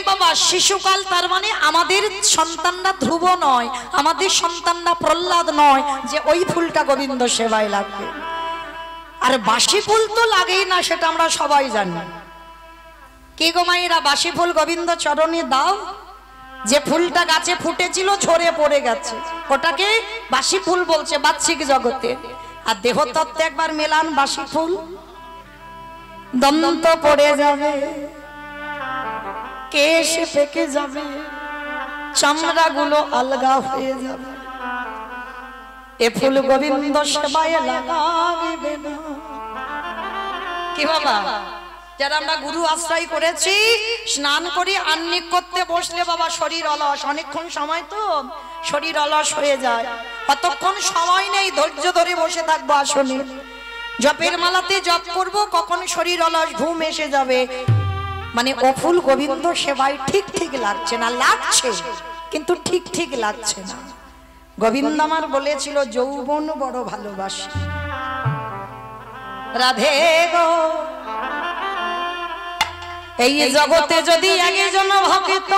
বাবা শিশুকাল, তার মানে আমাদের সন্তানরা ধ্রুব নয়, আমাদের সন্তানরা প্রহ্লাদ নয় যে ওই ফুলটা গোবিন্দ সেবায় লাগবে। আর বাসি ফুল তো লাগেই না, সেটা আমরা সবাই জানি। কে গো মায়েরা, বাসি ফুল গোবিন্দ চরণে দাও। যে ফুলটা গাছে ফুটেছিল ঝরে পড়ে গেছে, ওটাকে বাসি ফুল বলছে বাহ্যিক জগতে। আর দেহতত্ত্বে একবার মেলান বাসি ফুল, দন্ত পড়ে যাবে, কেশ পেকে যাবে, চামড়া গুলো আলগা হয়ে যাবে। এ ফুল গোবিন্দ সেবায় লাগাবে না। কি বাবা, যারা আমরা গুরু আশ্রয় করেছি, স্নান করি আহ্নিক করতে বসলে বাবা শরীর অলস, অনেকক্ষণ সময় তো শরীর অলস হয়ে যায়, কতক্ষণ সময় নেই ধৈর্য ধরে বসে থাকবো আসলে। জপের মালাতে জপ করব, কখন শরীর অলস ঘুম এসে যাবে। মানে ও ফুল গোবিন্দ সেবায় ঠিক ঠিক লাগছে না, লাগছে কিন্তু ঠিক ঠিক লাগছে না। গোবিন্দ আমার বলেছিল যৌবন বড় ভালোবাসি, রাধে গো এই জগতে যদি একজন ভক্ত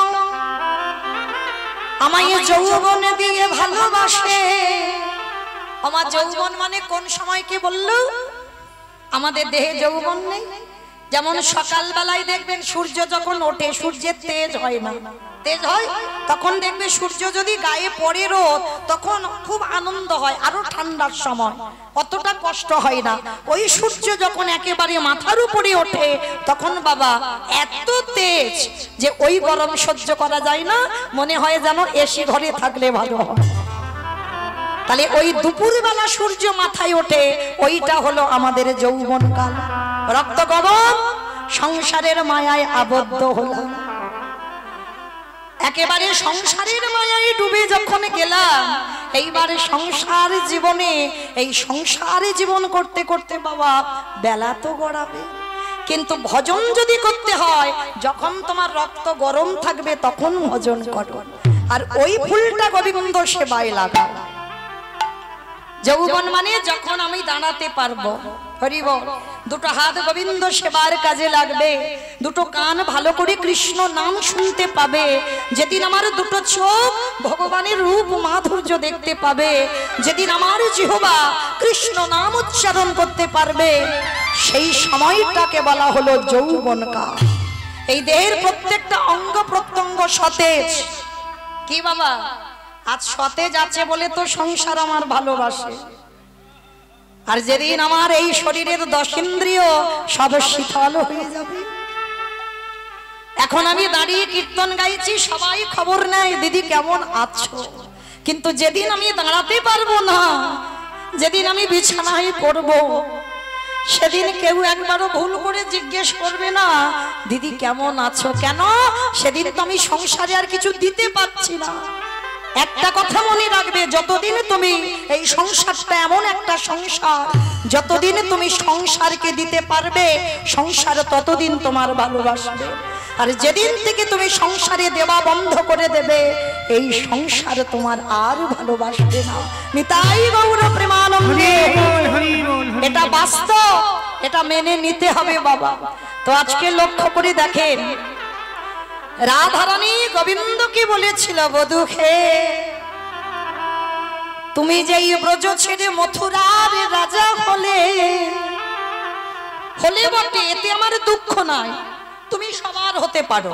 আমায় যৌবন দিয়ে ভালোবাসে। আমার যৌবন মানে কোন সময় কি বললো, আমাদের দেহে যৌবন নেই। যেমন সকাল বেলায় দেখবেন সূর্য যখন ওঠে, সূর্যের তেজ হয় না, তেজ হয় তখন দেখবে সূর্য যদি গায়ে পড়ে রোদ, তখন খুব আনন্দ হয়, আরো ঠান্ডার সময় অতটা কষ্ট হয় না। ওই সূর্য যখন একেবারে মাথার উপরে ওঠে, তখন বাবা এত তেজ যে ওই গরম সহ্য করা যায় না, মনে হয় যেন এসি ঘরে থাকলে ভালো হয়। তাহলে ওই দুপুরবেলা সূর্য মাথায় ওঠে, ওইটা হলো আমাদের যৌবনকাল। রক্ত গরম, সংসারের মায়ায় আবদ্ধ হলাম, একেবারে সংসারের মায়ায় ডুবে যখন গেলাম, এইবারে সংসার জীবনে, এই সংসারে জীবন করতে করতে বাবা বেলা তো গড়াবে। কিন্তু ভজন যদি করতে হয়, যখন তোমার রক্ত গরম থাকবে তখন ভজন করো। আর ওই ফুলটা গোবিন্দ সেবায় লাগাও। যৌবন মানে যখন আমি দাঁড়াতে পারবো, হরি বল, দুটো হাত গোবিন্দ সেবার কাজে লাগবে, দুটো কান ভালো করে কৃষ্ণ নাম শুনতে পাবে, যেদিন আমার দুটো চোখ ভগবানের রূপ মাধুর্য দেখতে পাবে, যেদিন আমার জিহ্বা কৃষ্ণ নাম উচ্চারণ করতে পারবে, সেই সময়টাকে বলা হলো যৌবনকাল। এই দেহের প্রত্যেকটা অঙ্গ প্রত্যঙ্গ সতেজ। কি বাবা, আজ সতেজ আছে বলে তো সংসার আমার ভালোবাসে। আর যেদিন আমার এই শরীরের 10 ইন্দ্রিয় সব শীতল হয়ে যাবে। এখন আমি দাঁড়িয়ে কীর্তন গাইছি, সবাই খবর নেয় দিদি কেমন আছো, কিন্তু যেদিন আমি দাঁড়াতে পারবো না, যেদিন আমি বিছানায় পড়বো, সেদিন কেউ একবারও ভুল করে জিজ্ঞেস করবে না দিদি কেমন আছো। কেন? সেদিন তো আমি সংসারে আর কিছু দিতে পারছি না। একটা কথা মনে রাখবে, যতদিন তুমি এই সংসারটা এমন একটা সংসার, যতদিন তুমি সংসারকে দিতে পারবে, সংসার ততদিন তোমার ভালোবাসবে। আর যেদিন থেকে তুমি সংসারে দেওয়া বন্ধ করে দেবে, এই সংসার তোমার আর ভালোবাসবে না। নিতাই গৌর প্রেমানন্দে। এটা বাস্তব, এটা মেনে নিতে হবে বাবা। তো আজকে লক্ষ্য করে দেখেন, রাধারানী গোবিন্দকে বলেছিল, বধূকে তুমি যেই ব্রজ ছেড়ে মথুরার রাজা হলে বটে, এতে আমার দুঃখ নাই, তুমি সবার হতে পারো,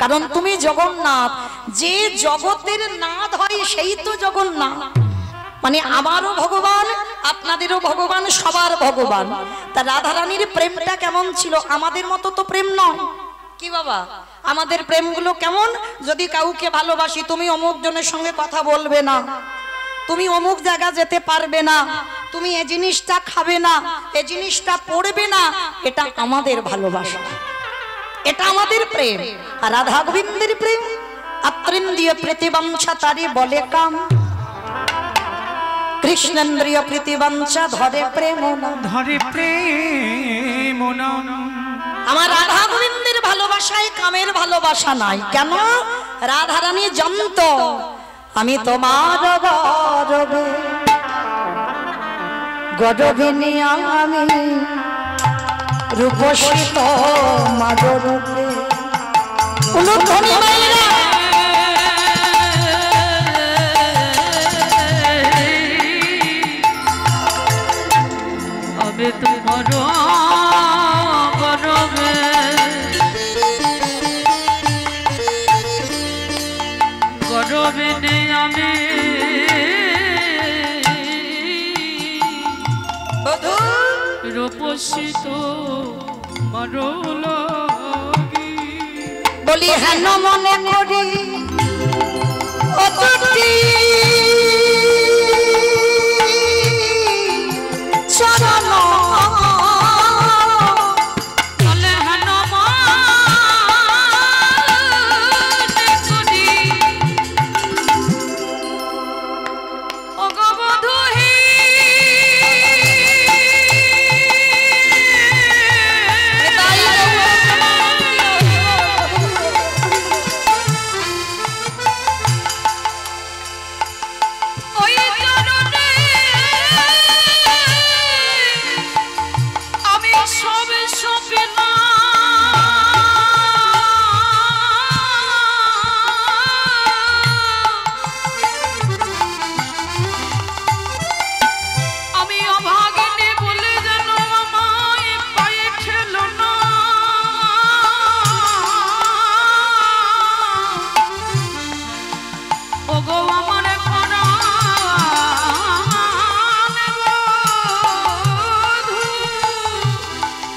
কারণ তুমি জগন্নাথ। যে জগতের নাথ হয় সেই তো জগন্নাথ। মানে আমারও ভগবান, আপনাদেরও ভগবান, সবার ভগবান। তা রাধারানীর প্রেমটা কেমন ছিল? আমাদের মতো তো প্রেম নয়। কি বাবা, আমাদের প্রেমগুলো কেমন? যদি কাউকে ভালোবাসি, তুমি অমুক জনের সঙ্গে কথা বলবে না, তুমি অমুক জায়গা যেতে পারবে না, তুমি এই জিনিসটা খাবে না, এই জিনিসটা পড়বে না, এটা আমাদের ভালোবাসা, এটা আমাদের প্রেম। আর রাধা গোবিন্দের প্রেম আত্রেন্দ্রিয় প্রীতিবাঞ্ছা তারি বলে কাম, কৃষ্ণেন্দ্রিয় প্রীতিবাঞ্ছা ধরে প্রেম না, ধরে প্রেম না। আমার রাধা গোবিন্দের ভালোবাসায় কামের ভালোবাসা নাই। কেন? রাধারানী জানত আমি তোমার গরবে, গরবিনী আমি রূপসী তোমার রূপে, উলুধ্বনি মাইরা আমি তোমার গরমে গরমে নেই আমি রূপসিত মারলো বলি হেন মনে করি অতটি চরণ বলে হেন মনে করি অগবধূ হে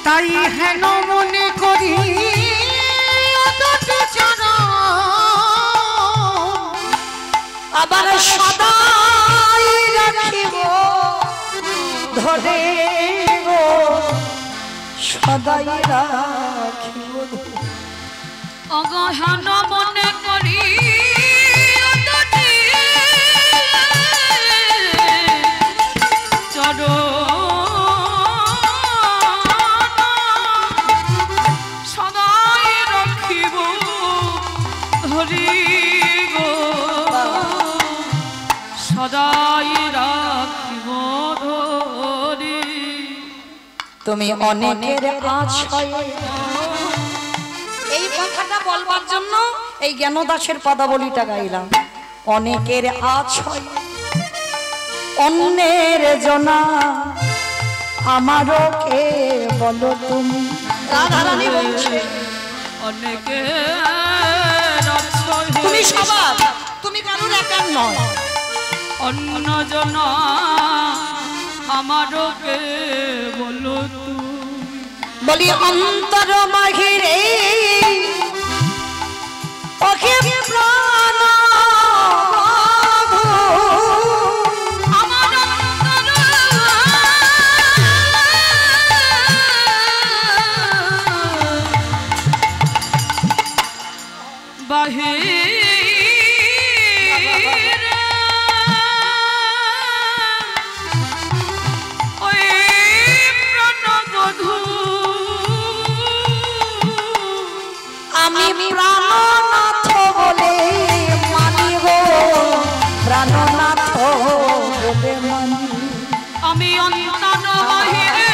তাই হেন মনে করি আবার সদাই রাখিব ধরে গো সদাই রাখিব অগহন মনে করি চরো সদাই রাখিব ধরি গো সদাই রাখিব ধরি তুমি অনেকের আশ্রয় এই কথাটা বলবার জন্য এই জ্ঞানদাসের পদাবলীটা গাইলাম। অনেকের আশ্রয় অন্যের জনা আমারও কে বলো তুমি। রাধারানী বলছে অনেকে তুমি সবার, তুমি কারোর একার নয়। অন্য জন আমারও কে বলো তুমি। বলি অন্তর বাহিরে ওকে প্রাণ আমার বাহিরে ওই প্রাণবধূ আমি প্রাণনাথ বলে মানি গো, প্রাণনাথ বলে মানি। আমি অন্তর বাহিরে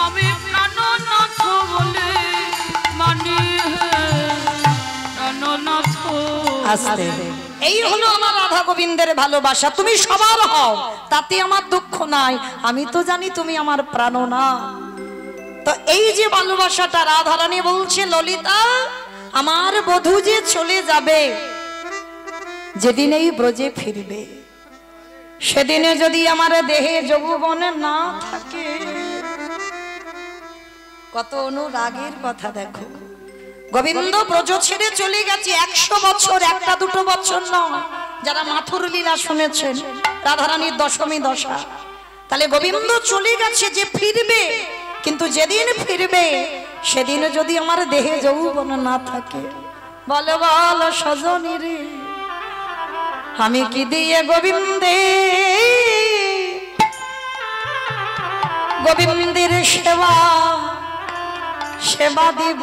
আমি প্রাণনাথ বলে মানি প্রাণনাথ। আস্তে এই হলো আমার রাধা গোবিন্দের ভালোবাসা। তুমি সবার হও তাতে আমার দুঃখ নাই, আমি তো জানি তুমি আমার প্রাণনাথ। তো এই যে ভালোবাসাটা রাধারানী বলছে ললিতা আমার বধূ যে চলে যাবে, যেদিন এই ব্রজে ফিরবে, সেদিনে যদি আমার দেহে যৌবন না থাকে, কত অনুরাগের কথা দেখো। গোবিন্দ ব্রজ ছেড়ে চলে গেছে 100 বছর, একটা দুটো বছর নয়। যারা মাথুর লীলা শুনেছেন, রাধারানীর দশমী দশা, তাহলে গোবিন্দ চলে গেছে যে ফিরবে, কিন্তু যেদিন ফিরবে সেদিন যদি আমার দেহে যৌবন না থাকে, বলে বল সজনী রে আমি কি দিয়ে গোবিন্দের সেবা সেবা দিব।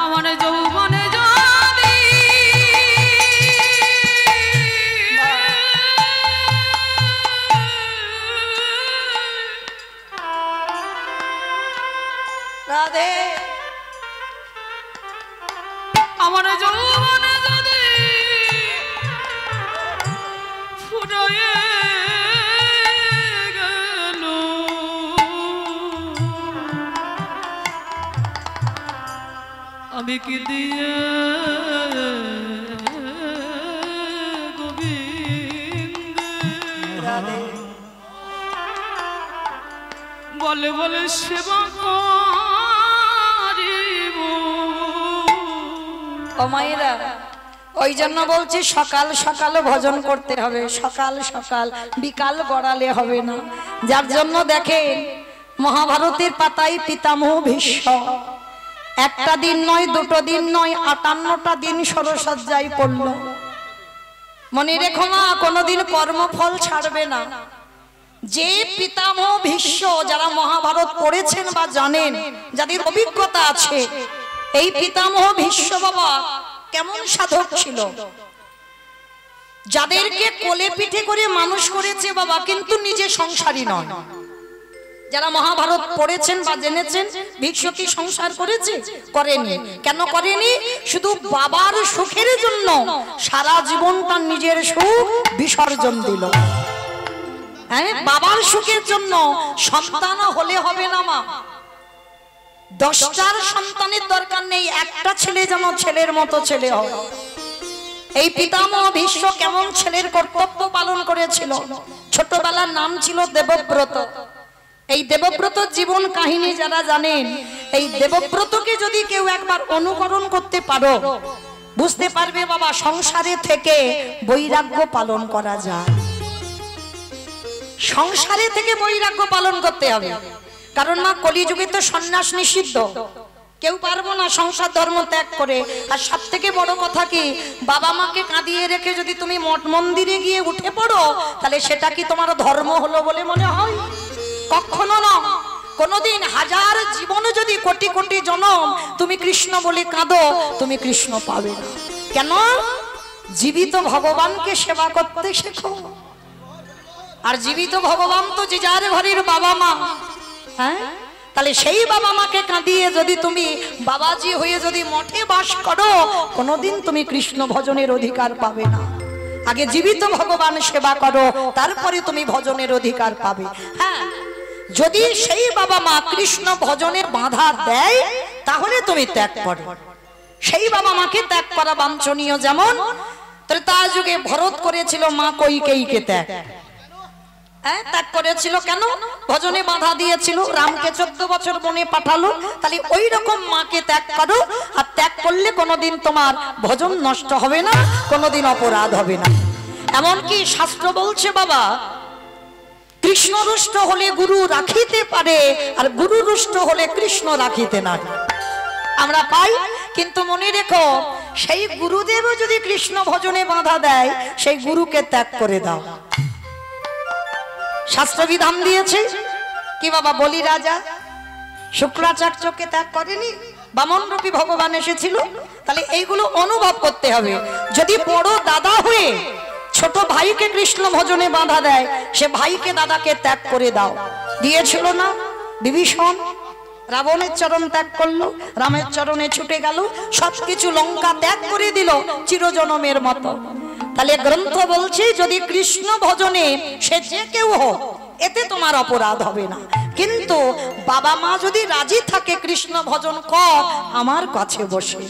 আমার যৌবনে যদি রাধে আমার যৌবনে যদি ফুরায়ে গেল আমি কি দিয়ে গোবিন্দ বলে বলে সেবা করিব। ও মায়েরা, ওই জন্য বলছি সকাল সকাল ভজন করতে হবে, সকাল সকাল, বিকাল গড়ালে হবে না। যার জন্য দেখেন মহাভারতের পাতায় পিতামহ ভীষ্ম একটা দিন নয়, দুটো দিন নয়, 58টা দিন সরসজ্জায় পড়ল। মনে রেখো মা, কোনোদিন কর্মফল ছাড়বে না। যে পিতামহ ভীষ্ম, যারা মহাভারত পড়েছেন বা জানেন, যাদের অভিজ্ঞতা আছে, এই পিতামহ ভীষ্ম বাবা কেমন সাধক ছিল, যাদেরকে কোলে পিঠে করে মানুষ করেছে বাবা, কিন্তু নিজে সংসারী নয়। যারা মহাভারত পড়েছেন বা জেনেছেন, ভীষ্ম কি সংসার করেছে? করেনি। কেন করেনি? শুধু বাবার সুখের জন্য সারা জীবন তার নিজের সুখ বিসর্জন দিল। হ্যাঁ, বাবার সুখের জন্য। সন্তান হলে হবে না মা, 10টার সন্তানের দরকার নেই, একটা ছেলে যেন ছেলের মতো ছেলে হয়। এই পিতামহ ভীষ্ম কেমন ছেলের কর্তব্য পালন করেছিল। ছোটবেলার নাম ছিল দেবব্রত। এই দেবব্রত জীবন কাহিনী যারা জানেন, এই দেবব্রতকে যদি কেউ একবার অনুকরণ করতে পারো, বুঝতে পারবে বাবা সংসারে থেকে বৈরাগ্য পালন করা যায়। সংসারে থেকে বৈরাগ্য পালন করতে হবে। কারণ মা, কলিযুগে তো সন্ন্যাস নিষিদ্ধ, কেউ পারবো না সংসার ধর্ম ত্যাগ করে। আর সব থেকে বড় কথা কি, বাবা মাকে কাঁদিয়ে রেখে যদি তুমি মঠ মন্দিরে গিয়ে উঠে পড়ো, তাহলে সেটা কি তোমার ধর্ম হলো বলে মনে হয়? কখনো না। কোনদিন হাজার জীবনে যদি কোটি কোটি জনম তুমি কৃষ্ণ বলে কাঁদো, তুমি কৃষ্ণ পাবে না। কেন? জীবিত ভগবানকে সেবা করতে শেখো। আর জীবিত ভগবান তো যে যার ঘরের বাবা মা। হ্যাঁ, তাহলে সেই বাবা মাকে কাঁদিয়ে যদি তুমি বাবাজি হয়ে যদি মঠে বাস করো, কোনোদিন তুমি কৃষ্ণ ভজনের অধিকার পাবে না। আগে জীবিত ভগবান সেবা করো, তারপরে তুমি ভজনের অধিকার পাবে। হ্যাঁ, যদি সেই বাবা মা কৃষ্ণ ভজনের বাধা দেয়, তাহলে তুমি ত্যাগ করো। সেই বাবা মাকে ত্যাগ করা বাঞ্ছনীয়। যেমন ত্রেতা যুগে ভরত করেছিল মা কৈকেয়ীকে ত্যাগ। হ্যাঁ, ত্যাগ করেছিল কেন? ভজনে বাধা দিয়েছিল। রামকে 14 বছর বনে পাঠালো। তাহলে ওই রকম মাকে ত্যাগ করো। আর ত্যাগ করলে কোনোদিন তোমার ভজন নষ্ট হবে না, কোনোদিন অপরাধ হবে না। এমনকি শাস্ত্র বলছে বাবা, কৃষ্ণ রুষ্ট হলে গুরু রাখিতে পারে, আর গুরু রুষ্ট হলে কৃষ্ণ রাখিতে না। আমরা পাই, কিন্তু মনে রেখো, সেই গুরুদেব যদি কৃষ্ণ ভজনে বাধা দেয়, সেই গুরুকে ত্যাগ করে দাও। শাস্ত্র বিধান দিয়েছে কি বাবা, বলি রাজা শুক্রাচার্যকে ত্যাগ করেনি, বামন রূপী ভগবান এসেছিল। তাহলে এইগুলো অনুভব করতে হবে। যদি বড় দাদা হয়ে ছোট ভাইকে কৃষ্ণ ভজনে বাধা দেয়, সে ভাইকে দাদাকে ত্যাগ করে দাও। দিয়েছিল না বিভীষণ? রাবণের চরণ ত্যাগ করলো, রামের চরণে ছুটে গেল, সবকিছু লঙ্কা ত্যাগ করে দিল চিরজনমের মতো। তাহলে গ্রন্থ বলছে, যদি কৃষ্ণ ভজনে সে যে কেউ হোক, এতে তোমার অপরাধ হবে না। কিন্তু বাবা মা যদি রাজি থাকে, কৃষ্ণ ভজন কর আমার কাছে বসে,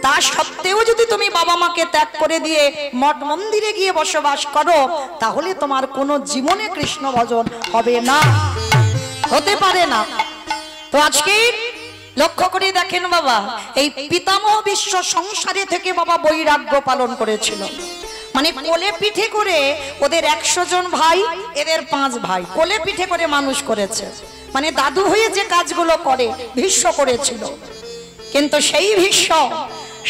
তা সত্ত্বেও যদি তুমি বাবা মাকে ত্যাগ করে দিয়ে মঠ মন্দিরে গিয়ে বসবাস করো, তাহলে তোমার কোনো জীবনে কৃষ্ণ ভজন হবে না, হতে পারে না। তো আজকে লক্ষ্য করে দেখেন বাবা, এই পিতামহ ভীষ্ম সংসারে থেকে বাবা বৈরাগ্য পালন করেছিল। মানে কোলে পিঠে করে ওদের 100 জন ভাই, এদের 5 ভাই কোলে পিঠে করে মানুষ করেছে। মানে দাদু হয়ে যে কাজগুলো করে ভীষ্ম করেছিল। কিন্তু সেই ভীষ্ম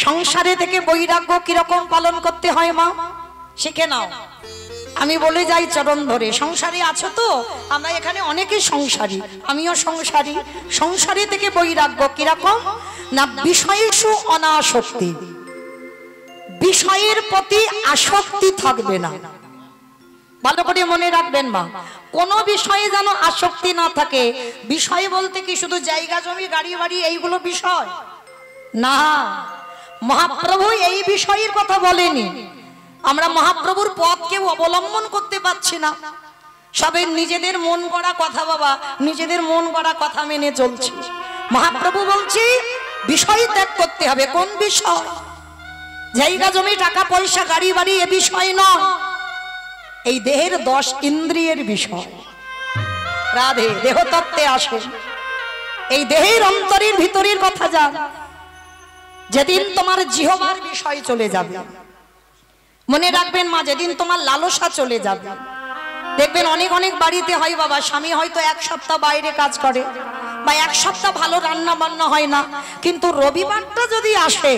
সংসারে থেকে বৈরাগ্য কিরকম পালন করতে হয় মা, শিখে নাও। আমি বলে যাই চরণ ধরে, সংসারে আছো তো? আমরা এখানে অনেকে সংসারী, আমিও সংসারী। সংসারে থেকে বৈরাগ্য কিরকম না, বিষয়েষু অনাসক্তি, বিষয়ের প্রতি আসক্তি থাকবে না। ভালো করে মনে রাখবেন মা, কোনো বিষয়ে যেন আসক্তি না থাকে। বিষয় বলতে কি শুধু জায়গা জমি গাড়ি বাড়ি এইগুলো বিষয় না, মহাপ্রভু এই বিষয়ের কথা বলেনি। আমরা মহাপ্রভুর পথকে অবলম্বন করতে পারছি না, সবে নিজেদের মন গড়া কথা, বাবা নিজেদের মন গড়া কথা মেনে চলছি। মহাপ্রভু বলছি বিষয় ত্যাগ করতে হবে। কোন বিষয়? জায়গা জমি টাকা পয়সা গাড়ি বাড়ি এ বিষয় নয়, এই দেহের 10 ইন্দ্রিয়ের বিষয়। রাধে, দেহতত্ত্বে আসে, এই দেহের অন্তরের ভিতরের কথা যান। যেদিন তোমার জিহ্বার বিষয় চলে যাবে, মনে রাখবেন মা, যেদিন তোমার লালসা চলে যাবে, দেখবেন অনেক অনেক বাড়িতে হয় বাবা, স্বামী হয়তো 1 সপ্তাহ বাইরে কাজ করে বা 1 সপ্তাহ ভালো রান্না বান্না হয় না, কিন্তু রবিবারটা যদি আসে,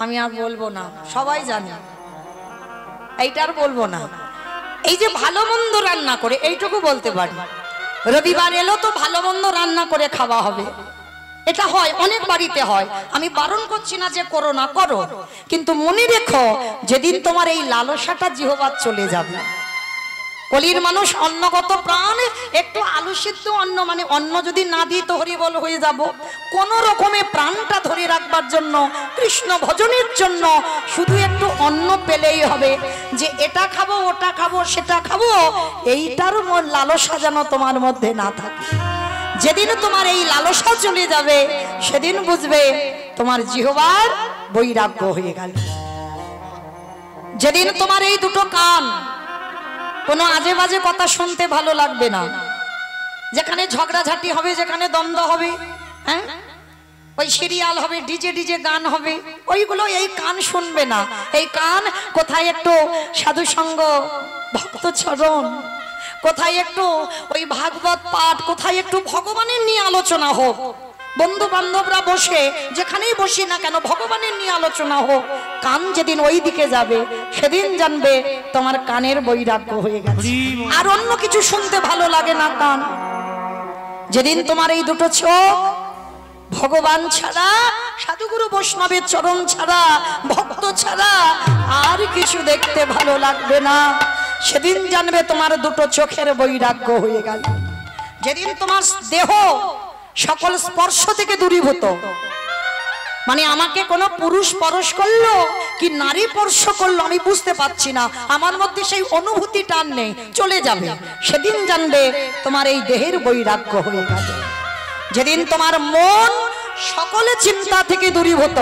আমি আর বলবো না, সবাই জানে, এইটার বলবো না, এই যে ভালো মন্দ রান্না করে এইটুকু বলতে পারি, রবিবার এলো তো ভালো মন্দ রান্না করে খাওয়া হবে। এটা হয়, অনেক বাড়িতে হয়, আমি বারণ করছি না যে করো না, করো, কিন্তু মনে রেখো যেদিন তোমার এই লালসাটা জিহ্বার চলে যাবে। কলির মানুষ অন্নগত প্রাণ, একটু আলু সিদ্ধ অন্ন, মানে অন্ন যদি না দিই তো হরিবল হয়ে যাব, কোন রকমে প্রাণটা ধরে রাখবার জন্য, কৃষ্ণ ভজনের জন্য শুধু একটু অন্ন পেলেই হবে, যে এটা খাবো ওটা খাবো সেটা খাবো, এইটার লালসা যেন তোমার মধ্যে না থাকে। যেদিন তোমার এই লালসা চলে যাবে, সেদিন বুঝবে তোমার জিহ্বার বৈরাগ্য হয়ে গেল। যেদিন তোমার এই দুটো কান কোনো আজে বাজে কথা শুনতে ভালো লাগবে না, যেখানে ঝগড়াঝাটি হবে, যেখানে দ্বন্দ্ব হবে, হ্যাঁ, ওই সিরিয়াল হবে, ডিজে ডিজে গান হবে, ওইগুলো এই কান শুনবে না। এই কান কোথায় একটু সাধু সঙ্গ, ভক্ত চরণ, কোথায় একটু ওই ভাগবত পাঠ, কোথায় একটু ভগবানের নিয়ে আলোচনা হোক, বন্ধু বান্ধবরা বসে যেখানেই বসি না কেন ভগবানের নিয়ে আলোচনা হোক, কান যেদিন ওই দিকে যাবে সেদিন জানবে তোমার কানের বৈরাগ্য হয়ে গেছে, আর অন্য কিছু শুনতে ভালো লাগে না কান। যেদিন তোমার এই দুটো চোখ ভগবান ছাড়া, সাধুগুরু বৈষ্ণবের চরণ ছাড়া, ভক্ত ছাড়া আর কিছু দেখতে ভালো লাগবে না, সেদিন জানবে তোমার দুটো চোখের বৈরাগ্য হয়ে গেল। যেদিন তোমার দেহ সকল স্পর্শ থেকে দূরীভূত, মানে আমাকে কোনো পুরুষ স্পর্শ করলো কি নারী স্পর্শ করলো আমি বুঝতে পারছি না, আমার মধ্যে সেই অনুভূতি টান নেই, চলে যাবে, সেদিন জানবে তোমার এই দেহের বৈরাগ্য হয়ে গেল। যেদিন তোমার মন সকলে চিন্তা থেকে দূরীভূত,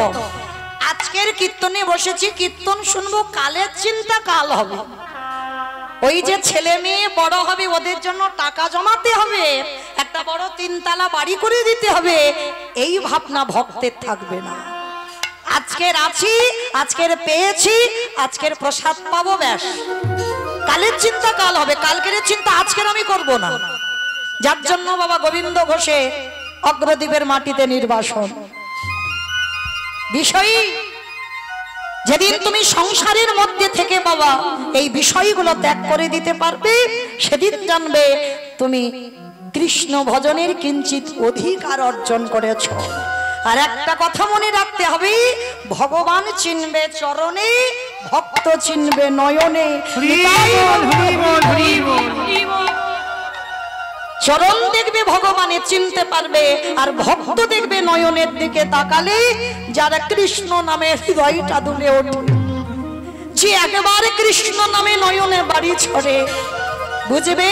আজকের কীর্তনে বসেছি, কীর্তন শুনবো, কালের চিন্তা কাল হবে, ওই যে ছেলে মেয়ে বড় হবে ওদের জন্য টাকা জমাতে হবে, একটা বড় 3 তলা বাড়ি করে দিতে হবে, এই ভাবনা ভক্তের থাকবে না। আজকের আছি, আজকের পেয়েছি, আজকের প্রসাদ পাবো, ব্যাস, কালের চিন্তা কাল হবে, কালকের চিন্তা আজকের আমি করব না। যার জন্য বাবা গোবিন্দ ঘোষে অগ্রদ্বীপের মাটিতে নির্বাসন বিষয়ী। যেদিন তুমি সংসারের মধ্যে থেকে বাবা এই বিষয়গুলো ত্যাগ করে দিতে পারবে, সেদিন জানবে তুমি কৃষ্ণ ভজনের কিঞ্চিত অধিকার অর্জন করেছ। আর একটা কথা মনে রাখতে হবে, ভগবান চিনবে চরণে, ভক্ত চিনবে নয়নে। চরণ দেখবে ভগবানের চিনতে পারবে, আর ভক্ত দেখবে নয়নের দিকে তাকালে, যারা কৃষ্ণ নামে হৃদয়টা দুলে ওঠে, যে একেবারে কৃষ্ণ নামে নয়নে বাড়ি ছড়ে, বুঝবে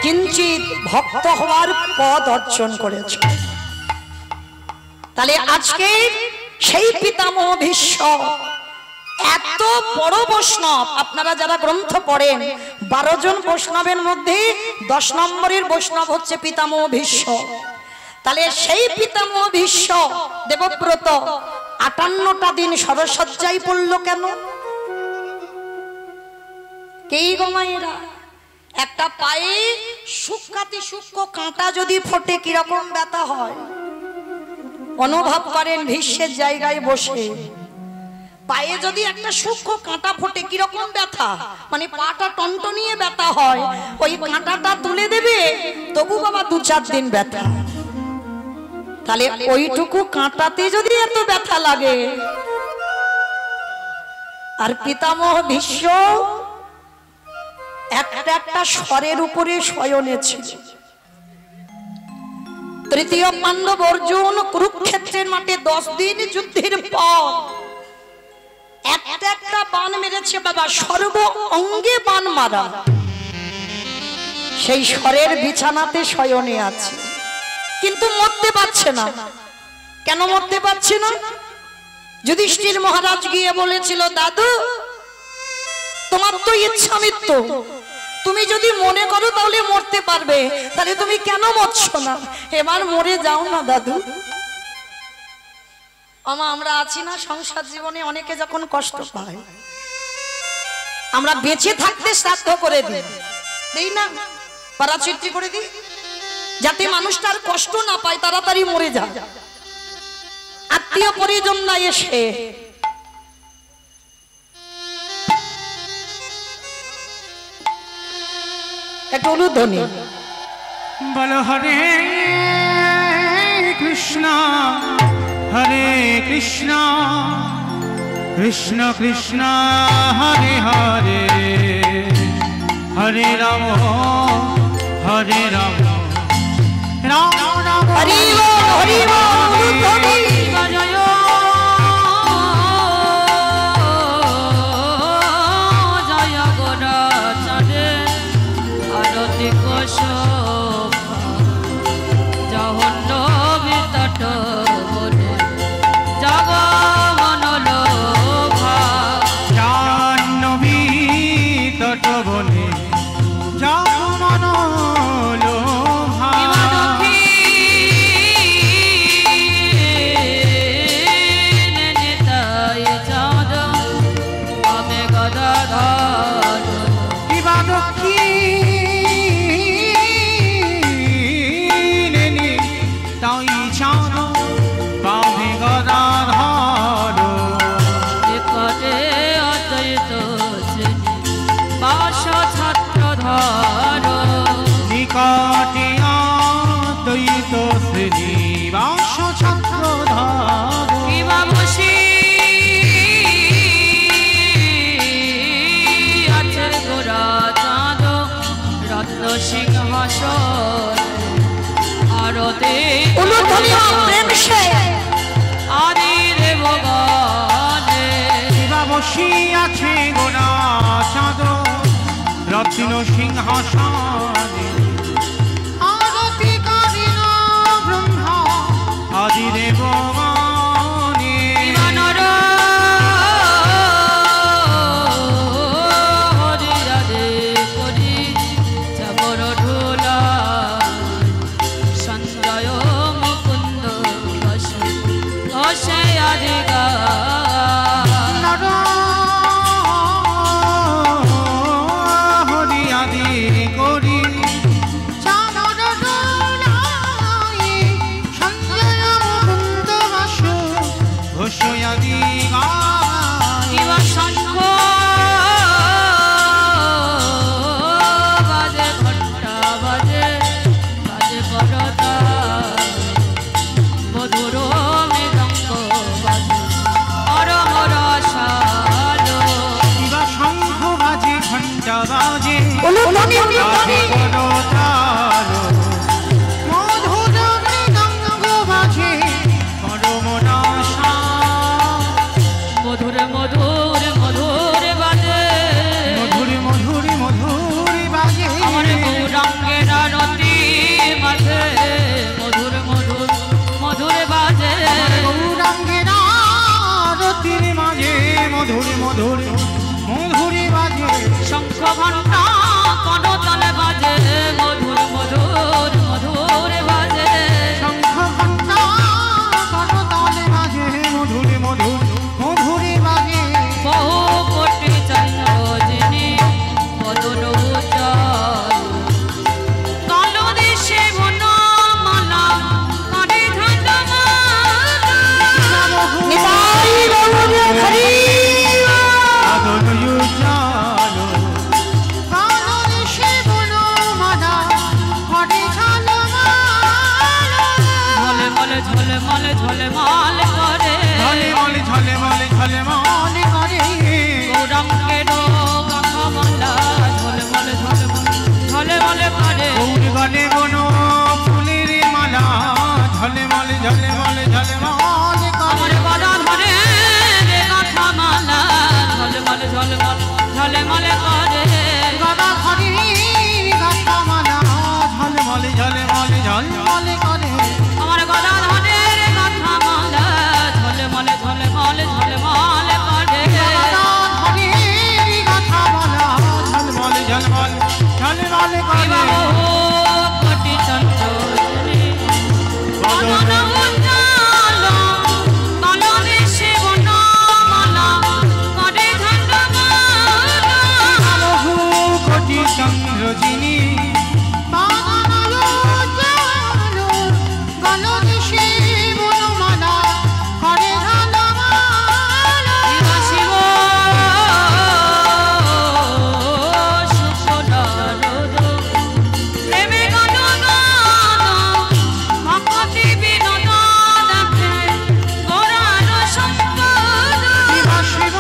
কিঞ্চিত ভক্ত হওয়ার পথ অর্জন করেছে। তাহলে আজকে সেই পিতামহ ভীষ্ম এত বড় বৈষ্ণব, আপনারা যারা গ্রন্থ পড়েন 12 জন বৈষ্ণবের মধ্যে 10 নম্বরের বৈষ্ণব হচ্ছে পিতামহ ভীষ্ম। তাহলে সেই পিতামহ ভীষ্ম দেবব্রত 58টা দিন সরসজ্জায় পড়লো কেন? কেই গো মায়েরা, একটা পায়ে সূক্ষ্মাতি সূক্ষ্ম কাঁটা যদি ফোটে কিরকম ব্যথা হয় অনুভব করেন ভীষ্মের জায়গায় বসে। পায়ে যদি একটা সূক্ষ্ম কাঁটা ফোটে কিরকম ব্যথা, মানে পাটা টনটনিয়ে ব্যথা হয়, ওই কাঁটাটা তুলে দেবে তবু বাবা 2-4 দিন ব্যথা। তাহলে ওইটুকু কাঁটাতে যদি এত ব্যথা লাগে, আর পিতামহ ভীষ্ম একটা একটা স্বরের উপরে শয়নে ছিল। তৃতীয় পাণ্ডব অর্জুন কুরুক্ষেত্রের মাঠে 10 দিন যুদ্ধের পর একটা একটা বাণ মেরেছে বাবা, সর্ব অঙ্গে বাণ মারা। সেই স্বরের বিছানাতে শয়নে আছে, কিন্তু মরতে পারছে না। কেন মরতে পারছে না? যুধিষ্ঠির মহারাজ গিয়ে বলেছিল, দাদু তোমার তো ইচ্ছা মৃত্যু, তুমি যদি মনে করো তাহলে মরতে পারবে, তাহলে তুমি কেন মরছো না? এবার মরে যাও না দাদু। আমরা আছি না সংসার জীবনে, অনেকে যখন কষ্ট পায় আমরা বেঁচে থাকতে শ্রাদ্ধ করে দিই না, পারাচিত্রি করে দিই, যাতে মানুষটার কষ্ট না পায়, তাড়াতাড়ি মরে যায়। আত্মীয় পরিজন না এসে একটা উলুধ্বনি বল হরে কৃষ্ণ হরে কৃষ্ণ কৃষ্ণ কৃষ্ণ হরে হরে হরে রাম হরে রাম রাম রাম হরি বল হরি বল উলুধ্বনি আছে গোরা চাঁদ রত্ন সিংহাসনে আরতি করিল ব্রহ্মা আদি দেবগণে হরি রাধে করি চাবর ঢোলা সঞ্জয় মুকুন্দ বসে আদি গা গৌরাঙ্গের কথা বলা ঝলে মলে গলে কোনো ফুলের মালা ঝলমল ঝলমল ঝলমল আমার গলা ধরে রে গাঁথা মালা ঝলমল ঝলমল ঝলমল করে গলা ধরে গাঁথা মালা ঝলমল ঝলমল ঝলমল করে আমার গলা ধরে রে গাঁথা মালা ঝলমল ঝলমল ঝলমল করে গলা ধরে গাঁথা মালা ঝলমল ঝলমল ঝলমল করে কোটি চঞ্চল বদন উজ্জ্বল কলনে সেবন মালা করে ধন্যবাদ বহু কোটি চন্দ্র যিনি বদন উজ্জ্বল কলনে সেবন মালা করে ধন্যবাদ শিব সুখদারদ প্রেমে গণ গান ভক্তি বিনোদ দেখে গোরার সম্পদ শিব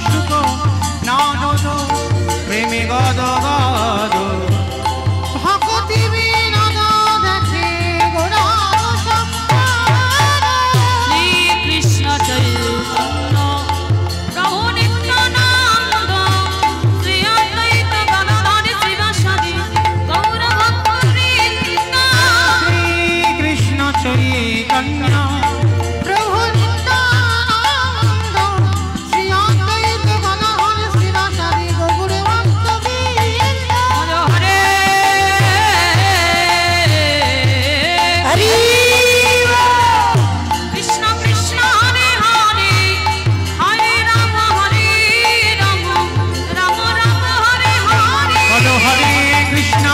সুখ নানদ প্রেমে গদ গদ ভক্তি বিনোদ দেখে গোরার সম্পদ শ্রীকৃষ্ণ চৈতন্য প্রভু নিত্যানন্দ শ্রী অদ্বৈত গদাধর শিবাসাদি গৌর ভক্তবৃন্দ শ্রীকৃষ্ণ চৈতন্য প্রভু নিত্যানন্দ শ্রী অদ্বৈত গদাধর শিবাসাদি গৌর ভক্তবৃন্দ হরে হরি কৃষ্ণ কৃষ্ণ হরে হরে হরে রাম রাম রাম হরে হরে বলো হরে কৃষ্ণ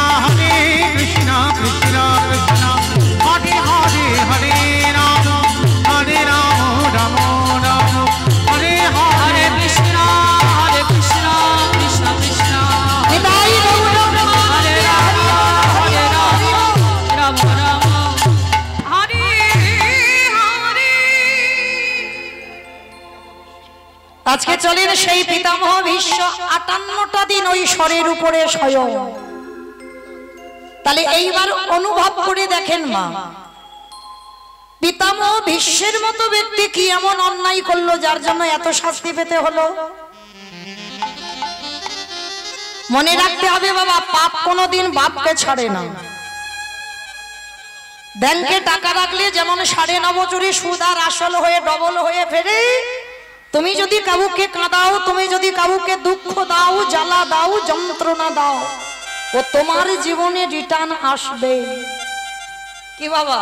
কৃষ্ণ কৃষ্ণ হরে হরে হরে রাম রাম রাম হরে হরে কৃষ্ণ কৃষ্ণ কৃষ্ণ নিতাই গৌর হরে রাম রাম রাম হরে হরে আজকে চলেন সেই পিতামহ ভীষ্ম 58টা দিন ওই স্বরের উপরে স্বয়ং। তাহলে এইবার অনুভব করে দেখেন মা, পিতামহ ভীষ্মের মতো ব্যক্তি কি এমন অন্যায় করলো যার জন্য এত শাস্তি পেতে হলো? মনে রাখতে হবে বাবা, পাপ কোনোদিন বাপকে ছাড়ে না। ব্যাংকে টাকা রাখলে যেমন 9.5 বছরে সুদ আর আসল হয়ে ডবল হয়ে ফেরে, তুমি যদি কাউকে কাঁদাও, তুমি যদি কাউকে দুঃখ দাও, জ্বালা দাও, যন্ত্রণা দাও, ও তোমার জীবনে রিটার্ন আসবে। কি বাবা,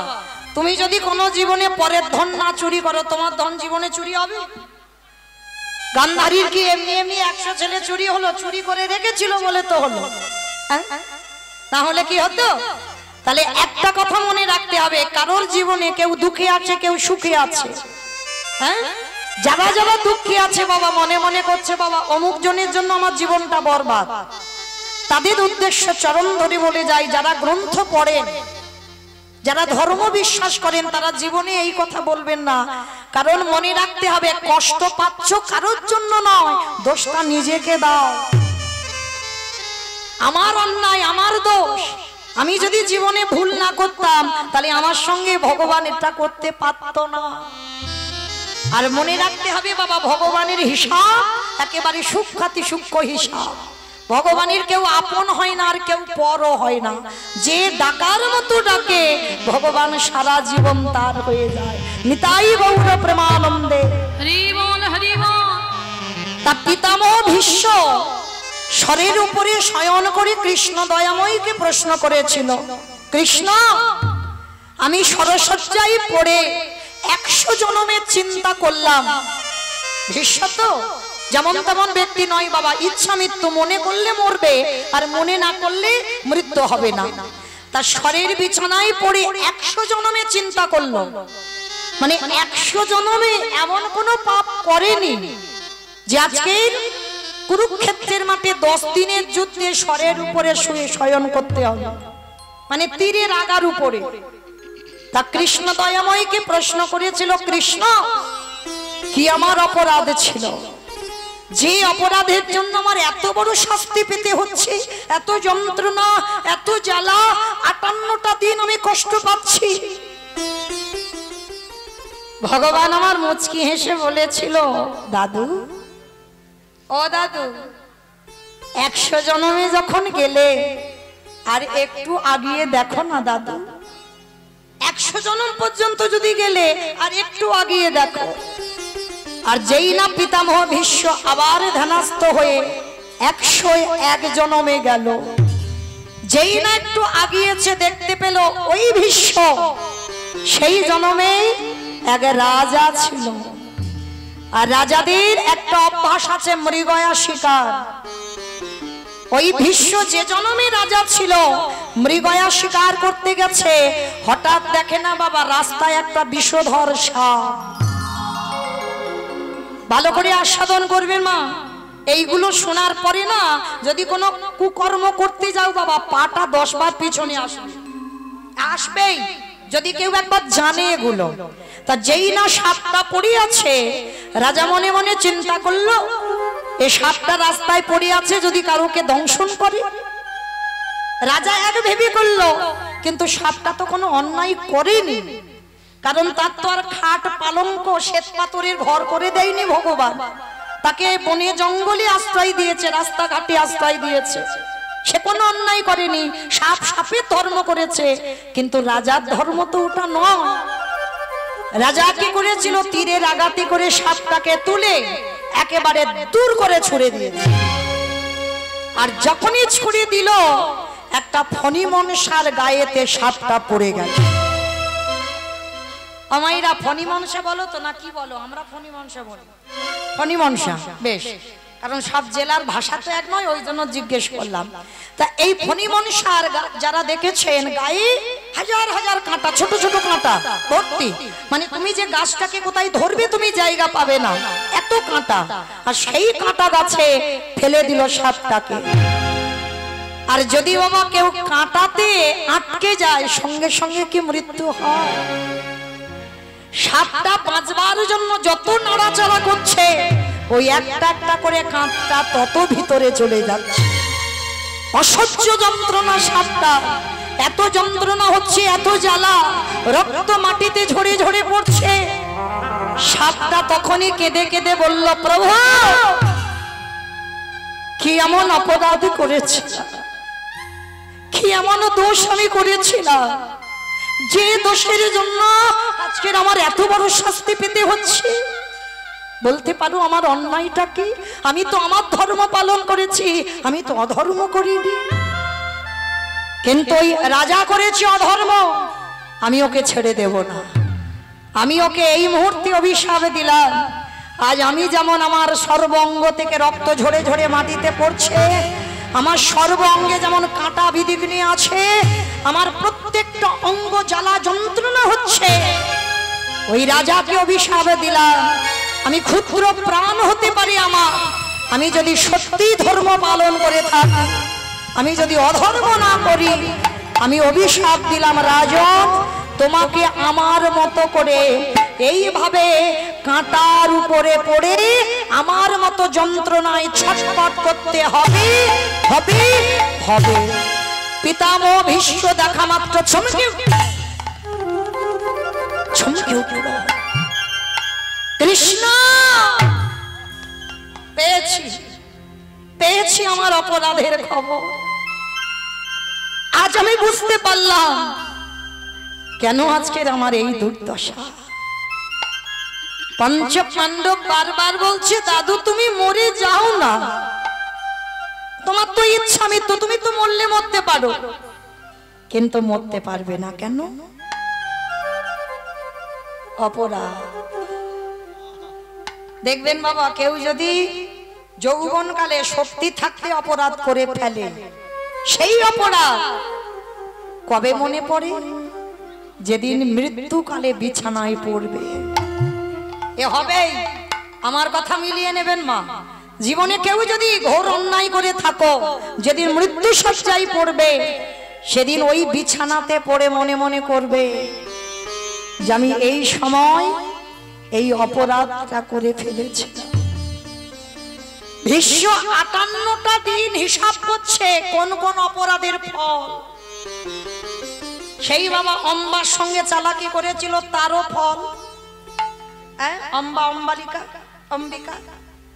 তুমি যদি কোনো জীবনে পরের ধন না চুরি করো, তোমার ধন জীবনে চুরি হবে? গান্ধারীর কি এমনি এমনি 100 ছেলে চুরি হলো? চুরি করে রেখেছিল বলে তো হলো, তাহলে কি হতো? তাহলে একটা কথা মনে রাখতে হবে, কারোর জীবনে কেউ দুঃখে আছে, কেউ সুখে আছে। হ্যাঁ, যারা যারা দুঃখে আছে বাবা, মনে মনে করছে বাবা অমুক জনের জন্য আমার জীবনটা বরবাদ, তাদের উদ্দেশ্য চরণ ধরে বলে যায়, যারা গ্রন্থ পড়েন, যারা ধর্ম বিশ্বাস করেন, তারা জীবনে এই কথা বলবেন না। কারণ মনে রাখতে হবে, কষ্ট পাচ্ছ কারোর জন্য নয়, দোষটা নিজেকে দাও। আমার অন্যায়, আমার দোষ। আমি যদি জীবনে ভুল না করতাম, তাহলে আমার সঙ্গে ভগবান এটা করতে পারত না। আর মনে রাখতে হবে বাবা, ভগবানের হিসাব একেবারে সূক্ষ্মাতি সূক্ষ্ম হিসাব। ভগবানের কেউ আপন হয় না, আর কেউ পরও হয় না। যে ডাকার মতো ডাকে, ভগবান সারা জীবন তার হয়ে যায়। নিতাই গৌর প্রেমানন্দে হরি বল হরি বল। তা পিতামহ ভীষ্ম স্বরের উপরে শয়ন করে কৃষ্ণ দয়াময়কে প্রশ্ন করেছিল, কৃষ্ণ, আমি সরসজ্জায় পড়ে 100 জনমের চিন্তা করলাম। ভীষ্ম তো যেমন তেমন ব্যক্তি নয় বাবা, ইচ্ছা মৃত্যু, মনে করলে মরবে আর মনে না করলে মৃত্যু হবে না। তার স্বরের বিছানায় পড়ে 100 জনমে চিন্তা করলো, মানে 100 জনমে এমন কোনো পাপ করেনি যে আজকে কুরুক্ষেত্রের মাঠে 10 দিনের যুদ্ধে স্বরের উপরে শুয়ে শয়ন করতে হবে, মানে তীরের আগার উপরে। তা কৃষ্ণ দয়াময়কে প্রশ্ন করেছিল, কৃষ্ণ, কি আমার অপরাধ ছিল? যে অপরাধের জন্য আমার এত বড় শাস্তি পেতে হচ্ছে, এত যন্ত্রণা, এত জ্বালা, 58টা দিন আমি কষ্ট পাচ্ছি। ভগবান আমার মুচকি হেসে বলেছিল, দাদু, ও দাদু, 100 জন্মে যখন গেলে আর একটু আগিয়ে দেখো না দাদু, 100 জন্ম পর্যন্ত যদি গেলে আর একটু আগিয়ে দেখো। আর যেই না পিতামহ ভীষ্ম আবার ধ্যানস্থ হয়ে 101 জন্মে গেল, যেই না একটু আগিয়েছে দেখতে পেল ওই ভীষ্ম সেই জন্মে এক রাজা ছিল। আর রাজাদের একটা অভ্যাস আছে মৃগয়া শিকার। ওই ভীষ্ম যে জন্মে রাজা ছিল মৃগয়া শিকার করতে গেছে, হঠাৎ দেখে না বাবা রাস্তায় একটা বিষধর সাপ। ভালো করে আস্বাদন করবেন মা, এইগুলো শোনার পরে না যদি কোনো কুকর্ম করতে যাও বাবা পাটা 10 বার পিছনে আসবেই, যদি কেউ একবার জানে এগুলো। তা যেই না সাপটা পড়ে আছে, রাজা মনে মনে চিন্তা করলো এই সাপটা রাস্তায় পড়ে আছে, যদি কারোকে দংশন করে। রাজা এক ভেবে করলো, কিন্তু সাপটা তো কোনো অন্যায় করেনি, কারণ তার তো আর খাট পালঙ্ক শ্বেত পাথরের ঘর করে দেয়নি ভগবান, তাকে বনে জঙ্গলে আশ্রয় দিয়েছে, রাস্তাঘাটে আশ্রয় দিয়েছে, সে কোনো অন্যায় করেনি। সাপ সাপের ধর্ম করেছে, কিন্তু রাজার ধর্ম তো ওটা নয়। রাজা কি করেছিল, তীরের আঘাতে করে সাপটাকে তুলে একেবারে দূর করে ছুড়ে দিয়েছে। আর যখনই ছুড়ে দিল একটা ফণি মনসার গায়েতে সাপটা পড়ে গেল। আমাইরা ফণি মনসা বলো তো না কি বলো? আমরা ফণি মনসা বলি। ফণি মনসা বেশ, কারণ সব জেলার ভাষা তো এক নয়, ওই জন্য জিজ্ঞেস করলাম। তা এই ফণি মনসার যারা দেখেছেন গায়ে হাজার হাজার কাঁটা, ছোট ছোট কাঁটা ভর্তি, মানে তুমি যে গাছটাকে কোথায় ধরবে তুমি জায়গা পাবে না, এত কাঁটা। আর সেই কাঁটা গাছে ফেলে দিল সাপটাকে। আর যদি বাবা কেউ কাঁটাতে আটকে যায় সঙ্গে সঙ্গে কি মৃত্যু হয়? সাপটা বাঁচবার জন্য যত নাড়াচাড়া করছে, ওই একটা একটা করে কাঁটা তত ভিতরে চলে যাচ্ছে। অসহ্য যন্ত্রণা সাপটা, এত যন্ত্রণা হচ্ছে, এত জ্বালা, রক্ত মাটিতে ঝরে ঝরে পড়ছে। সাপটা তখনই কেঁদে কেঁদে বলল, প্রভু কি এমন অপরাধ করেছি, কি এমন দোষ আমি করেছিলাম, যে দোষের জন্য আজকের আমার এত বড় শাস্তি পেতে হচ্ছে? বলতে পারো আমার অন্যায়টা কি? আমি তো আমার ধর্ম পালন করেছি, আমি তো অধর্ম করিনি। কিন্তু ওই রাজা করেছে অধর্ম, আমি ওকে ছেড়ে দেব না। আমি ওকে এই মুহূর্তে অভিশাপ দিলাম, আজ আমি যেমন আমার সর্বাঙ্গ থেকে রক্ত ঝরে ঝরে মাটিতে পড়ছে, আমার সর্ব অঙ্গে যেমন কাঁটা বিধিগ্নি আছে, আমার প্রত্যেকটা অঙ্গ জ্বালা যন্ত্রণা হচ্ছে, ওই রাজাকে অভিশাপ দিলাম। আমি ক্ষুদ্র প্রাণ হতে পারি আমার, আমি যদি সত্যি ধর্ম পালন করে থাকি, আমি যদি অধর্ম না করি, আমি অভিশাপ দিলাম রাজন, তোমাকে আমার মতো করে এইভাবে কাঁটার উপরে পড়ে আমার মতো যন্ত্রণায় ছটফট করতে হবে হবে হবে। পিতামহ ভীষ্ম দেখা মাত্র চমকে উঠল, কৃষ্ণ পেয়েছি পেয়েছি আমার অপরাধের খবর। আজ আমি বুঝতে পারলাম কেন আজকের আমার এই দুর্দশা। পঞ্চ পাণ্ডব বারবার বলছে, দাদু তুমি মরে যাও না, তোমার তো ইচ্ছা মৃত্যু, তুমি তো মরলে মরতে পারো, কিন্তু মরতে পারবে না কেন? অপরাধ। দেখবেন বাবা, কেউ যদি যৌবনকালে শক্তি থাকতে অপরাধ করে ফেলে, সেই অপরাধ কবে মনে পড়ে? যেদিন মৃত্যুকালে বিছানায় পড়বে। এ হবেই, আমার কথা মিলিয়ে নেবেন মা। জীবনে কেউ যদি ঘোর অন্যায় করে থাকো, যেদিন মৃত্যু শয্যায় পড়বে, সেদিন ওই বিছানাতে পড়ে মনে মনে করবে যে আমি এই সময় এই অপরাধটা করে ফেলেছি। ভীষ্ম 58টা দিন হিসাব করছে কোন কোন অপরাধের ফল। সেই বাবা অম্বার সঙ্গে চালাকি করেছিল, তারও ফল। অম্বিকা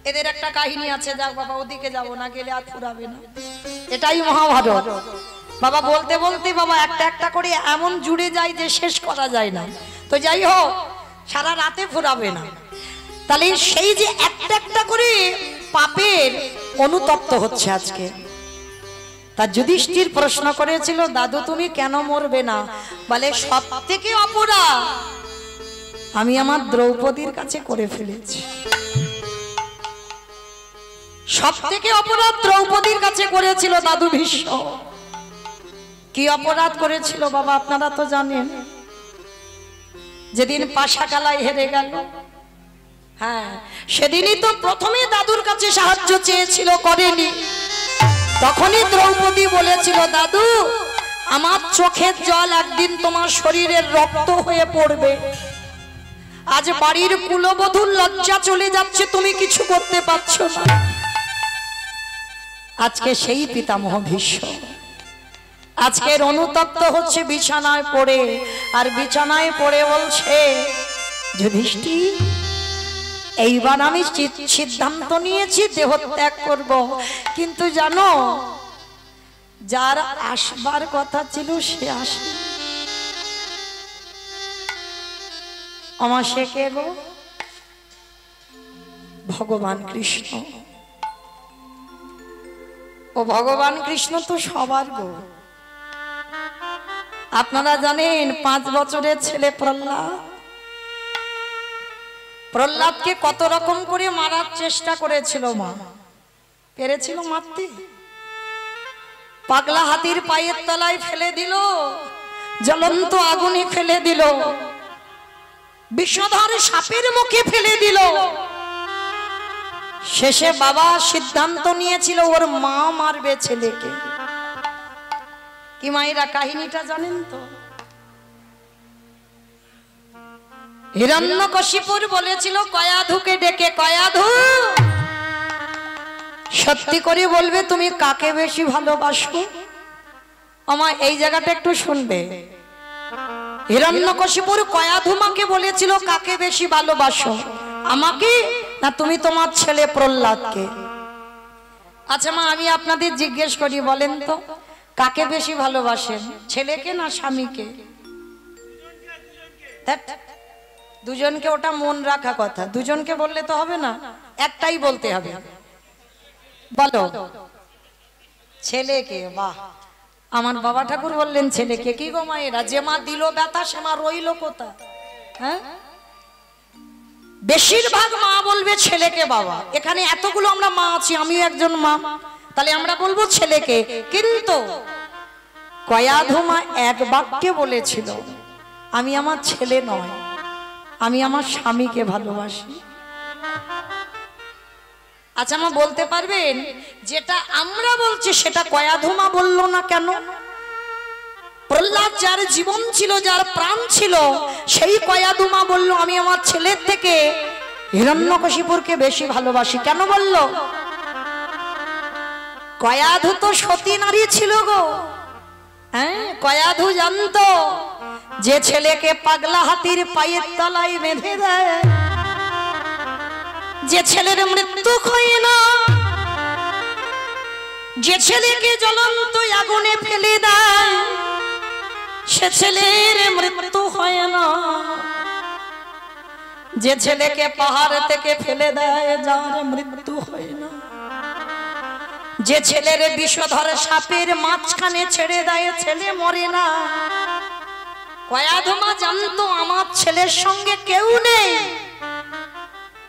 এদের একটা কাহিনী আছে, যাক বাবা ওদিকে যাব না, গেলে আর ফুরাবে না। এটাই মহাভারত বাবা। বলতে বলতে বাবা একটা একটা করে এমন জুড়ে যায় যে শেষ করা যায় না। তো যাই হোক, সারা রাতে ফুরাবে না। তাহলে সেই যে একটা একটা করে পাপের অনুতপ্ত হচ্ছে আজকে। তা যুধিষ্ঠির প্রশ্ন করেছিল, দাদু তুমি কেন মরবে না? বলে সব থেকে অপরাধ আমি আমার দ্রৌপদীর কাছে করে ফেলেছি। সব থেকে অপরাধ দ্রৌপদীর কাছে করেছিল দাদু ভীষ্ম। কি অপরাধ করেছিল বাবা আপনারা তো জানেন। যেদিন পাশাকালায় হেরে গেল, হ্যাঁ সেদিনই তো প্রথমে দাদুর কাছে সাহায্য চেয়েছিল, করেনি। তখনই দ্রৌপদী বলেছিল, দাদু আমার চোখের জল একদিন তোমার শরীরের রক্ত হয়ে পড়বে। আজ বাড়ির কুলবধূর লজ্জা চলে যাচ্ছে, তুমি কিছু করতে পারছো না। আজকে সেই পিতামহ ভীষ্ম আজকের অনুতপ্ত হচ্ছে বিছানায় পড়ে, আর বিছানায় পড়ে বলছে, যুধিষ্ঠির এইবার আমি সিদ্ধান্ত নিয়েছি দেহ ত্যাগ করব, কিন্তু জানো যার আসবার কথা ছিল সে আসে। আমার সে কে গো? ভগবান কৃষ্ণ। ও ভগবান কৃষ্ণ তো সবার গো। আপনারা জানেন 5 বছরের ছেলে প্রহ্লাদকে কত রকম করে মারার চেষ্টা করেছিল মা, পেরেছিল মারতে? পাগলা হাতির পায়ের তলায় ফেলে দিল, জ্বলন্ত আগুনে ফেলে দিল, বিষধর সাপের মুখে ফেলে দিল। শেষে বাবা সিদ্ধান্ত নিয়েছিল ওর মা মারবে ছেলেকে। কি মায়েরা কাহিনীটা জানেন তো? হিরণ্যকশিপুর বলেছিল কয়াধুকে ডেকে, কয়াধু সত্যি করে বলবে তুমি কাকে বেশি ভালোবাসো? আমার এই জায়গাটা একটু শুনবে। হিরণ্যকশিপুর কয়াধুমাকে বলেছিল কাকে বেশি ভালোবাসো, আমাকে না তুমি তোমার ছেলে প্রহ্লাদকে? আচ্ছা মা আমি আপনাদের জিজ্ঞেস করি, বলেন তো কাকে বেশি ভালোবাসেন, ছেলেকে না স্বামীকে? দুজনকে, ওটা মন রাখা কথা। দুজনকে বললে তো হবে না, একটাই বলতে হবে। বলো ছেলেকে। বাহ, আমার বাবা ঠাকুর বললেন ছেলেকে। কি গো মায়েরা, যে মা দিল ব্যথা সে মা রইল কোথা? হ্যাঁ, বেশিরভাগ মা বলবে ছেলেকে বাবা। এখানে এতগুলো আমরা মা আছি, আমিও একজন মা, তাহলে আমরা বলবো ছেলেকে। কিন্তু কয়াধুমা এক বাক্যে বলেছিল, আমি আমার ছেলে নয়, আমি আমার স্বামীকে ভালোবাসি। আচ্ছা মা বলতে পারবেন যেটা আমরা বলছি সেটা কয়াধুমা বললো না কেন? প্রহ্লাদ যার জীবন ছিল, যার প্রাণ ছিল, সেই কয়াধুমা বললো আমি আমার ছেলের থেকে হিরণ্যকশিপুরকে বেশি ভালোবাসি। কেন বলল? কয়াধু তো সতী নারী ছিল গো। হ্যাঁ, কয়াধু জানতো যে ছেলেকে পাগলা হাতির পায়ের তলায় বেঁধে দেয়, যে ছেলের মৃত্যু হয় না, যে ছেলেকে জ্বলন্ত আগুনে ফেলে দেয়, সে ছেলের মৃত্যু হয় না। যে ছেলেকে পাহাড় থেকে ফেলে দেয়, যার মৃত্যু হয় না। যে ছেলের বিষধর সাপের মাঝখানে ছেড়ে দেয়, ছেলে মরে না। কয়াধুমা জানতো আমার ছেলের সঙ্গে কেউ নেই,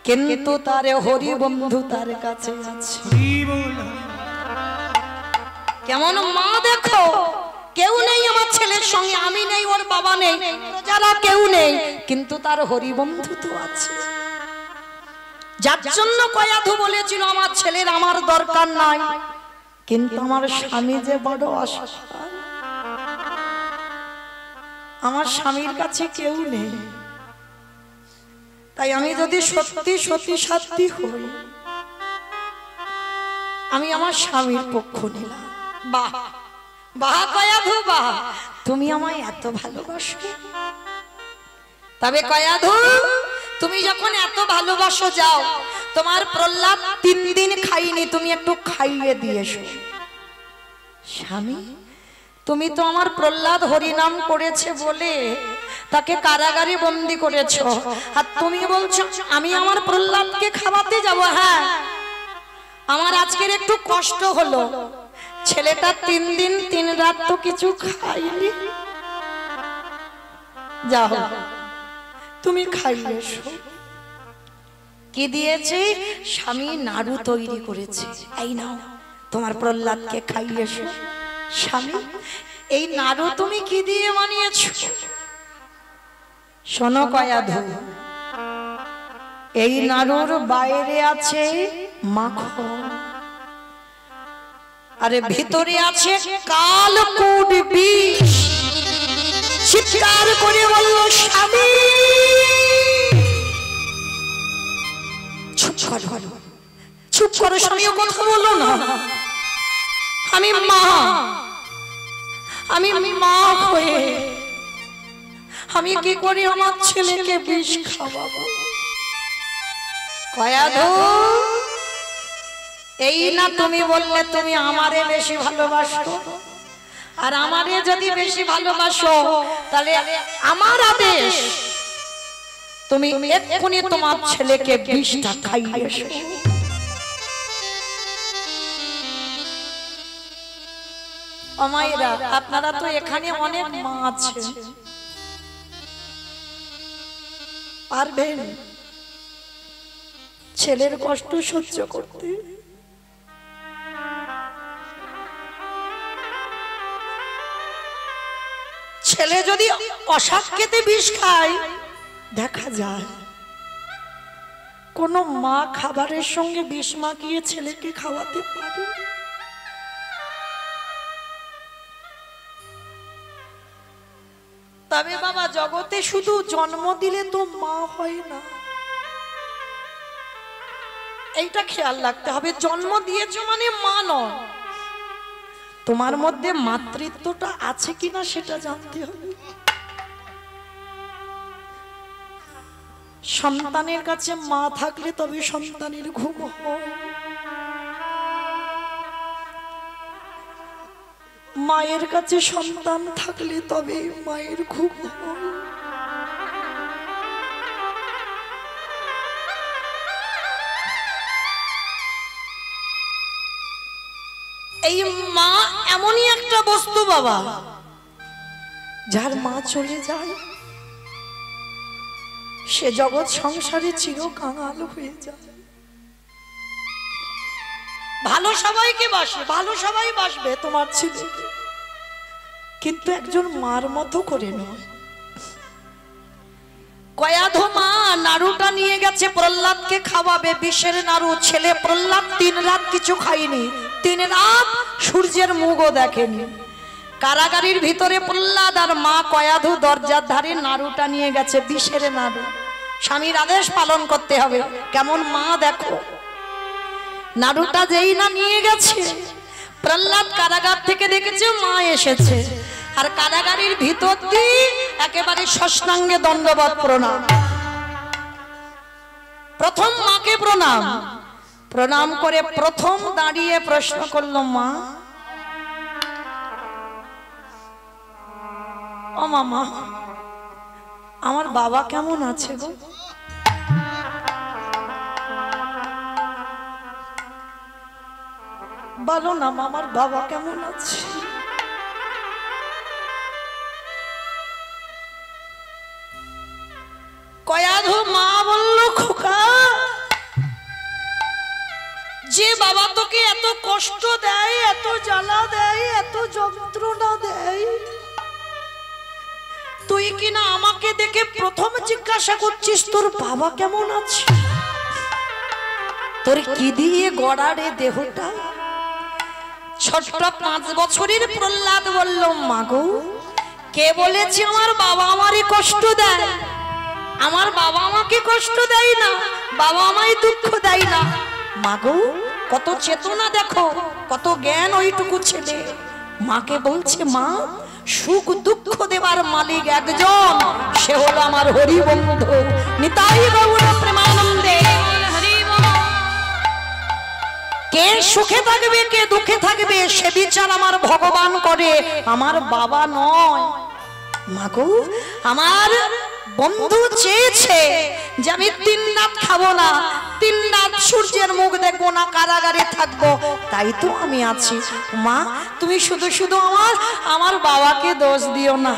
কিন্তু তার হরি বন্ধু তার কাছে আছে। কেমন মা দেখো, কেউ নেই আমার ছেলের সঙ্গে, আমি নেই, ওর বাবা নেই, যারা কেউ নেই, কিন্তু তার হরি বন্ধু তো আছে। যার জন্য কয়াধু বলেছিল আমার ছেলের আমার দরকার নাই, কিন্তু আমার স্বামী যে বড় অসহায়, আমার স্বামীর কাছে কেউ নেই, তাই আমি যদি সত্যি সত্যি সাথী হই, আমি আমার স্বামীর পক্ষ নিলাম। বাহ বাহ কয়াধু বাহ, তুমি আমায় এত ভালোবাসো। তবে কয়াধু, তুমি যখন এত ভালোবাসো, যাও তোমার প্রহ্লাদ 3 দিন খাইনি, তুমি একটু খাইয়ে দিয়েছো। স্বামী, তুমি তো আমার প্রহ্লাদ হরিনাম করেছে বলে তাকে কারাগারে বন্দী করেছো, আর তুমি বলছো আমি আমার প্রহ্লাদকে খাওয়াতে যাব। হ্যাঁ, আমার আজকের একটু কষ্ট হলো, ছেলেটা 3 দিন 3 রাত তো কিছু খাইনি। যাও তুমি খাইয়েছো। কি দিয়েছে? স্বামী নাড়ু তৈরি করেছে, এই নাও তোমার প্রহ্লাদকে খাইয়েছো। স্বামী, এই নাড়ু তুমি কি দিয়ে বানিয়েছো? শোনো কয়াধু, এই নাড়ুর বাইরে আছে মাখন, আরে ভিতরে আছে কালকুট বিষ। চিৎকার করে বলল স্বামী, চুপ করো, চুপ করো স্বামী, কথা বলো না। আমি মা হয়ে আমি কি করে আমার ছেলেকে বিষ খাওয়াবো? কয়াধু, এই না তুমি বললে তুমি আমারে বেশি ভালোবাসো, আর আমারে যদি বেশি ভালোবাসো তাহলে আমার আদেশ, তুমি এক্ষুনি তোমার ছেলেকে বিষটা খাইয়েছো। মায়েরা, আপনারা তো এখানে অনেক মা আছে, পারবেন ছেলের কষ্ট সহ্য করতে? ছেলে যদি অসাক্ষেতে বিষ খায়, দেখা যায় কোন মা খাবারের সঙ্গে বিষ মাখিয়ে ছেলেকে খাওয়াতে পারে? তবে বাবা, জগতে শুধু জন্ম দিলে তো মা হয় না, এইটা খেয়াল রাখতে হবে। জন্ম দিয়েছো মানে মা নয়, তোমার মধ্যে মাতৃত্বটা আছে কিনা সেটা জানতে হবে। সন্তানের কাছে মা থাকলে তবে সন্তানের ঘুম হয়। মায়ের কাছে সন্তান থাকলে তবে মায়ের ঘুম হয়। এই মা এমনই একটা বস্তু বাবা, যার মা চলে যায় সে জগৎ সংসারে চির কাঙাল হয়ে যায়। ভালো সবাইকে বাসে, ভালো সবাই বাসবে তোমার ছেলে, কিন্তু একজন মার মতো করে নয়। কয়াধু মা নাড়ুটা নিয়ে গেছে, প্রহ্লাদকে খাওয়াবে, বিষের নাড়ু। ছেলে প্রহ্লাদ 3 রাত কিছু খায়নি, 3 রাত সূর্যের মুখও দেখেনি। কারাগারের ভিতরে প্রহ্লাদ আর মা কয়াধু দরজার ধারে নাড়ুটা নিয়ে গেছে, বিষের নাড়ু। স্বামীর আদেশ পালন করতে হবে। কেমন মা দেখো, নাড়ুটা যেই না নিয়ে গেছে, প্রহ্লাদ কারাগার থেকে দেখেছে মা এসেছে, আর কারাগারের ভিতর দিয়ে একেবারে ষষ্ঠাঙ্গে দণ্ডবত প্রণাম। প্রথম মাকে প্রণাম, প্রণাম করে প্রথম দাঁড়িয়ে প্রশ্ন করলো, মা, ও মামা, আমার বাবা কেমন আছে গো? বলো না আমার বাবা কেমন আছে? কয়াধু মা বলল, খোকা, যে বাবা তোকে এত কষ্ট দেয়, এত জ্বালা দেয়, এত যন্ত্রণা দেয়, তুই কিনা আমাকে দেখে প্রথম জিজ্ঞাসা করছিস তোর বাবা কেমন আছে? তোর কি দিয়ে গড়া রে দেহটা? ছোট্ট 5 বছরের প্রহ্লাদ বলল, মা গো, কে বলেছে আমার বাবা আমারে কষ্ট দেয়? আমার বাবা আমাকে কষ্ট দেয় না, বাবা আমায় দুঃখ দেয় না। মা গো, কত চেতনা দেখো, কত জ্ঞান ওইটুকু ছেলে। মাকে বলছে, মা সুখ দুঃখ দেবার মালিক একজন, সে হলো আমার হরি বন্ধু নিতাই গৌর প্রেমানন্দে। কে সুখে থাকবে কে দুঃখে থাকবে সে বিচার আমার ভগবান করে, আমার বাবা নয়। মাগো আমার বন্ধু চেয়েছে যে আমি 3 রাত খাবো না, 3 রাত সূর্যের মুখ দেখবো না, কারাগারে থাকবো, তাই তো আমি আছি। মা তুমি শুধু শুধু আমার বাবাকে দোষ দিও না।